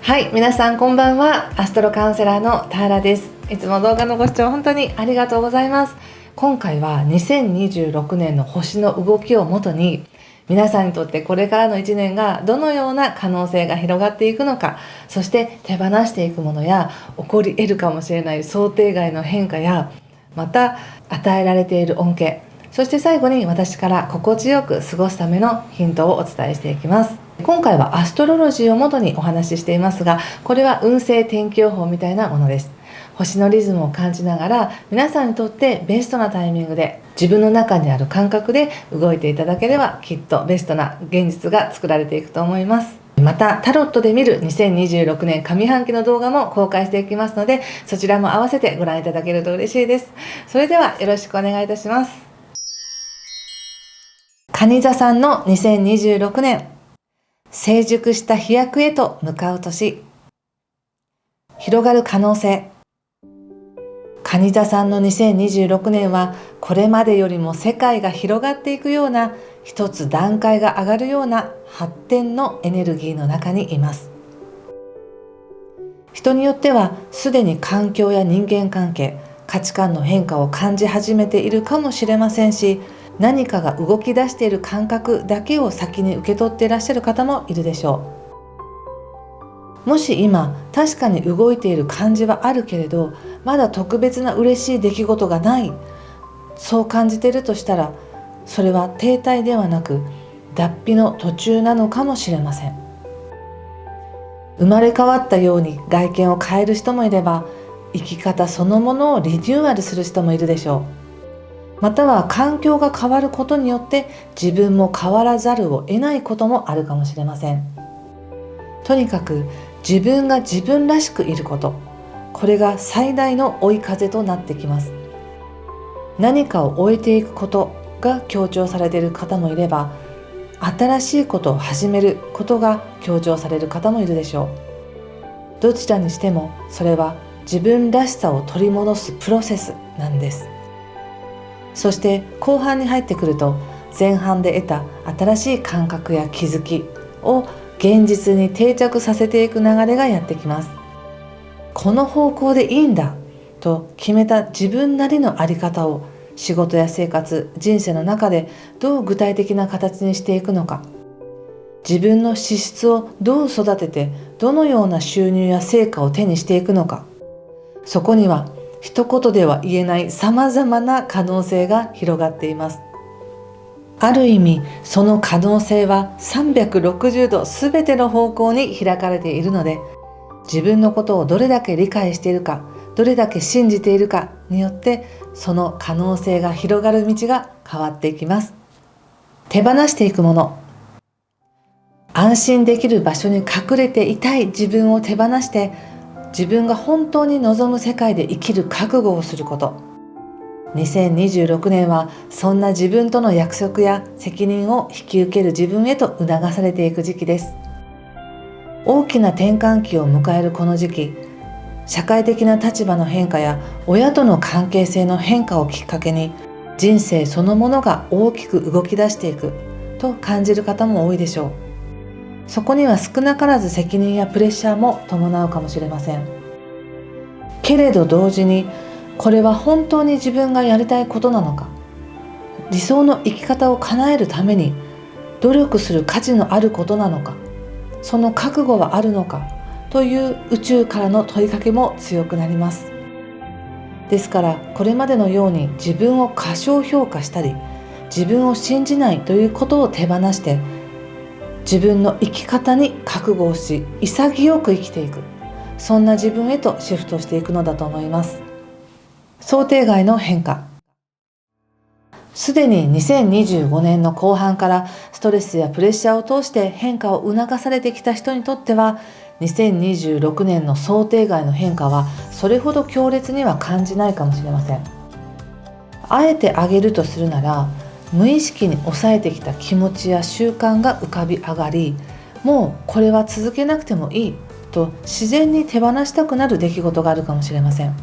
はい、皆さんこんばんは。アストロカウンセラーのターラです。いつも動画のご視聴本当にありがとうございます。今回は2026年の星の動きをもとに、皆さんにとってこれからの1年がどのような可能性が広がっていくのか、そして手放していくものや起こり得るかもしれない想定外の変化や、また与えられている恩恵、そして最後に私から心地よく過ごすためのヒントをお伝えしていきます。今回はアストロロジーをもとにお話ししていますが、これは運勢天気予報みたいなものです。星のリズムを感じながら、皆さんにとってベストなタイミングで自分の中にある感覚で動いていただければ、きっとベストな現実が作られていくと思います。またタロットで見る2026年上半期の動画も公開していきますので、そちらも合わせてご覧いただけると嬉しいです。それではよろしくお願いいたします。蟹座さんの2026年、成熟した飛躍へと向かう年。広がる可能性。蟹座さんの2026年は、これまでよりも世界が広がっていくような、一つ段階が上がるような発展のエネルギーの中にいます。人によってはすでに環境や人間関係、価値観の変化を感じ始めているかもしれませんし、何かが動き出している感覚だけを先に受け取っていらっしゃる方もいるでしょう。もし今確かに動いている感じはあるけれど、まだ特別な嬉しい出来事がない、そう感じているとしたら、それは停滞ではなく脱皮の途中なのかもしれません。生まれ変わったように外見を変える人もいれば、生き方そのものをリニューアルする人もいるでしょう。または環境が変わることによって自分も変わらざるを得ないこともあるかもしれません。とにかく自分が自分らしくいること、これが最大の追い風となってきます。何かを終えていくことが強調されている方もいれば、新しいことを始めることが強調される方もいるでしょう。どちらにしてもそれは自分らしさを取り戻すプロセスなんです。そして後半に入ってくると、前半で得た新しい感覚や気づきを現実に定着させていく流れがやってきます。この方向でいいんだと決めた自分なりの在り方を、仕事や生活、人生の中でどう具体的な形にしていくのか、自分の資質をどう育てて、どのような収入や成果を手にしていくのか、そこには一言では言えない様々な可能性が広がっています。ある意味その可能性は360度すべての方向に開かれているので、自分のことをどれだけ理解しているか、どれだけ信じているかによって、その可能性が広がる道が変わっていきます。手放していくもの。安心できる場所に隠れていたい自分を手放して、自分が本当に望む世界で生きる覚悟をすること。2026年はそんな自分との約束や責任を引き受ける自分へと促されていく時期です。大きな転換期を迎えるこの時期、社会的な立場の変化や親との関係性の変化をきっかけに、人生そのものが大きく動き出していくと感じる方も多いでしょう。そこには少なからず責任やプレッシャーも伴うかもしれません。けれど同時に、これは本当に自分がやりたいことなのか、理想の生き方を叶えるために努力する価値のあることなのか、その覚悟はあるのかという宇宙からの問いかけも強くなります。ですから、これまでのように自分を過小評価したり、自分を信じないということを手放して、自分の生き方に覚悟をし、潔く生きていく、そんな自分へとシフトしていくのだと思います。想定外の変化。すでに2025年の後半からストレスやプレッシャーを通して変化を促されてきた人にとっては、2026年の想定外の変化はそれほど強烈には感じないかもしれません。あえて挙げるとするなら、無意識に抑えてきた気持ちや習慣が浮かび上がり、もうこれは続けなくてもいいと自然に手放したくなる出来事があるかもしれません。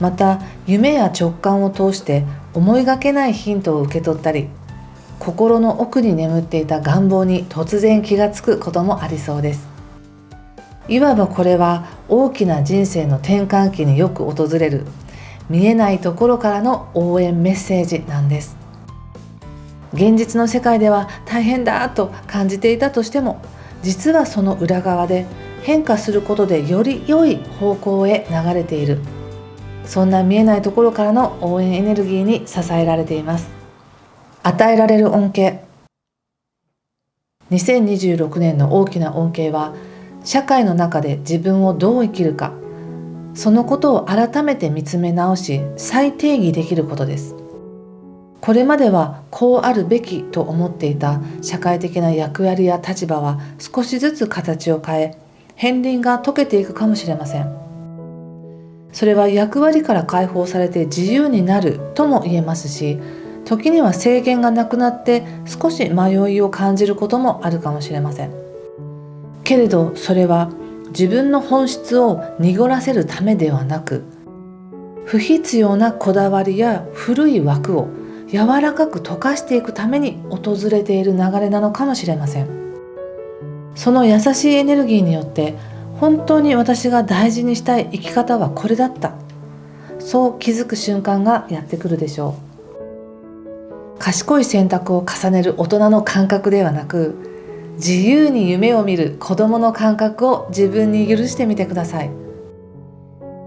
また、夢や直感を通して思いがけないヒントを受け取ったり、心の奥に眠っていた願望に突然気がつくこともありそうです。いわばこれは大きな人生の転換期によく訪れる見えないところからの応援メッセージなんです。現実の世界では大変だと感じていたとしても、実はその裏側で変化することでより良い方向へ流れている、そんな見えないところからの応援エネルギーに支えられています。与えられる恩恵。2026年の大きな恩恵は、社会の中で自分をどう生きるか、そのことを改めて見つめ直し再定義できることです。これまではこうあるべきと思っていた社会的な役割や立場は少しずつ形を変え、片鱗が溶けていくかもしれません。それは役割から解放されて自由になるとも言えますし、時には制限がなくなって少し迷いを感じることもあるかもしれません。けれどそれは自分の本質を濁らせるためではなく、不必要なこだわりや古い枠を柔らかく溶かしていくために訪れている流れなのかもしれません。その優しいエネルギーによって、本当に私が大事にしたい生き方はこれだった、そう気づく瞬間がやってくるでしょう。賢い選択を重ねる大人の感覚ではなく、自由に夢を見る子供の感覚を自分に許してみてください。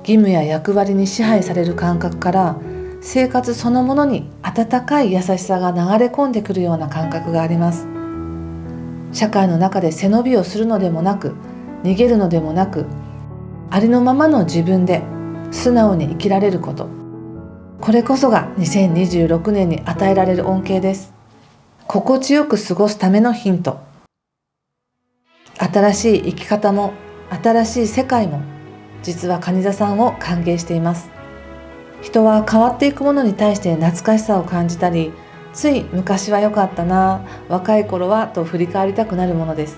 義務や役割に支配される感覚から、生活そのものに温かい優しさが流れ込んでくるような感覚があります。社会の中で背伸びをするのでもなく、逃げるのでもなく、ありのままの自分で素直に生きられること、これこそが2026年に与えられる恩恵です。心地よく過ごすためのヒント。新しい生き方も新しい世界も、実は蟹座さんを歓迎しています。人は変わっていくものに対して懐かしさを感じたり、つい昔は良かったな、若い頃はと振り返りたくなるものです。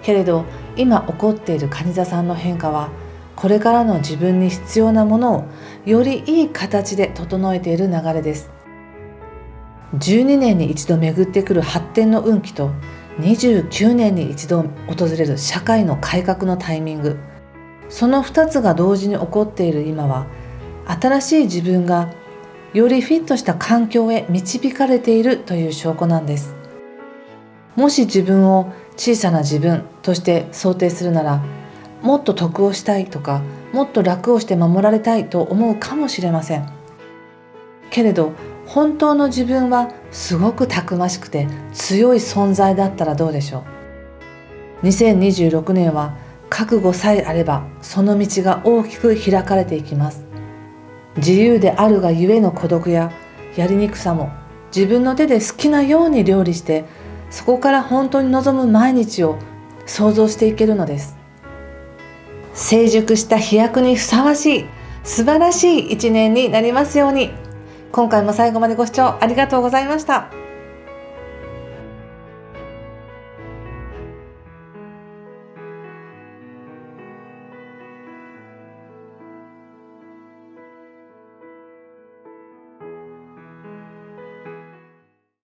けれど今起こっている蟹座さんの変化は、これからの自分に必要なものをよりいい形で整えている流れです。12年に一度巡ってくる発展の運気と、29年に一度訪れる社会の改革のタイミング、その2つが同時に起こっている今は、新しい自分がよりフィットした環境へ導かれているという証拠なんです。もし自分を小さな自分として想定するなら、もっと得をしたいとか、もっと楽をして守られたいと思うかもしれません。けれど本当の自分はすごくたくましくて強い存在だったらどうでしょう。2026年は覚悟さえあれば、その道が大きく開かれていきます。自由であるがゆえの孤独ややりにくさも、自分の手で好きなように料理して、そこから本当に望む毎日を想像していけるのです。成熟した飛躍にふさわしい素晴らしい一年になりますように。今回も最後までご視聴ありがとうございました。